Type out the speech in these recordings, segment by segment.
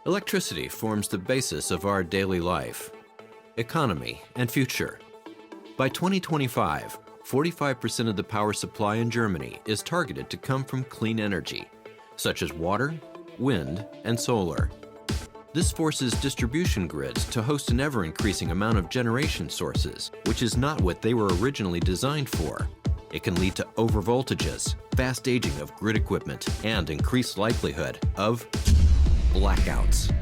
Electricity forms the basis of our daily life, economy, and future. By 2025, 45% of the power supply in Germany is targeted to come from clean energy, such as water, wind, and solar. This forces distribution grids to host an ever-increasing amount of generation sources, which is not what they were originally designed for. It can lead to overvoltages, fast aging of grid equipment, and increased likelihood of blackouts.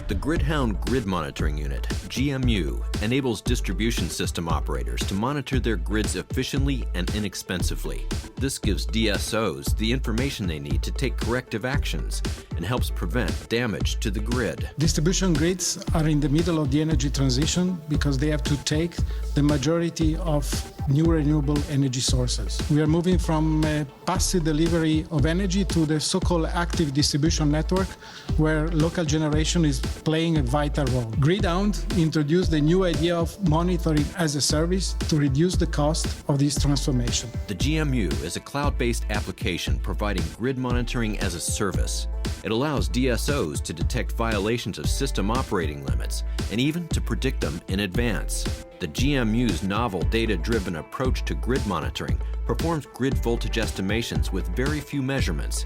The GridHound Grid Monitoring Unit, GMU, enables distribution system operators to monitor their grids efficiently and inexpensively. This gives DSOs the information they need to take corrective actions and helps prevent damage to the grid. Distribution grids are in the middle of the energy transition because they have to take the majority of new renewable energy sources. We are moving from passive delivery of energy to the so-called active distribution network, where local generation is playing a vital role. GridHound introduced the new idea of monitoring as a service to reduce the cost of this transformation. The GMU is a cloud-based application providing grid monitoring as a service. It allows DSOs to detect violations of system operating limits and even to predict them in advance. The GMU's novel data-driven approach to grid monitoring performs grid voltage estimations with very few measurements,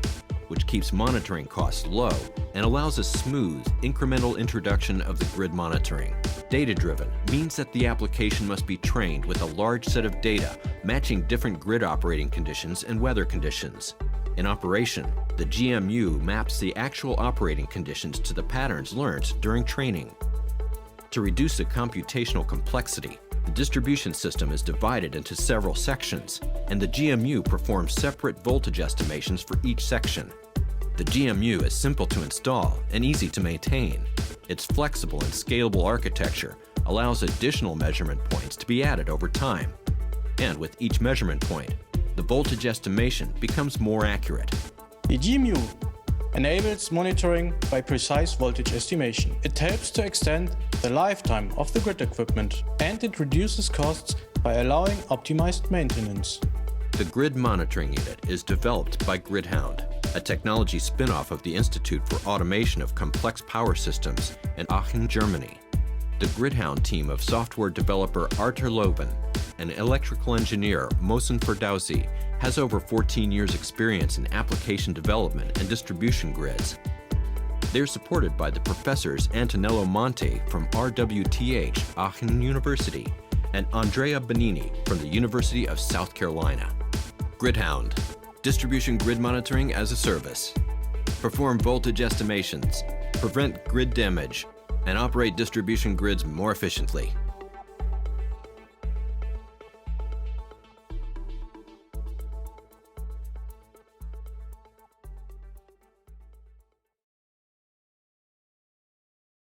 which keeps monitoring costs low and allows a smooth, incremental introduction of the grid monitoring. Data-driven means that the application must be trained with a large set of data matching different grid operating conditions and weather conditions. In operation, the GMU maps the actual operating conditions to the patterns learned during training. To reduce the computational complexity, the distribution system is divided into several sections, and the GMU performs separate voltage estimations for each section. The GMU is simple to install and easy to maintain. Its flexible and scalable architecture allows additional measurement points to be added over time. And with each measurement point, the voltage estimation becomes more accurate. The GMU enables monitoring by precise voltage estimation. It helps to extend the lifetime of the grid equipment, and it reduces costs by allowing optimized maintenance. The Grid Monitoring Unit is developed by GridHound, a technology spin-off of the Institute for Automation of Complex Power Systems in Aachen, Germany. The GridHound team of software developer Artur Loben and electrical engineer Mohsen Ferdowsi has over 14 years' experience in application development and distribution grids. They're supported by the professors Antonello Monte from RWTH Aachen University and Andrea Benini from the University of South Carolina. GridHound, distribution grid monitoring as a service. Perform voltage estimations, prevent grid damage, and operate distribution grids more efficiently.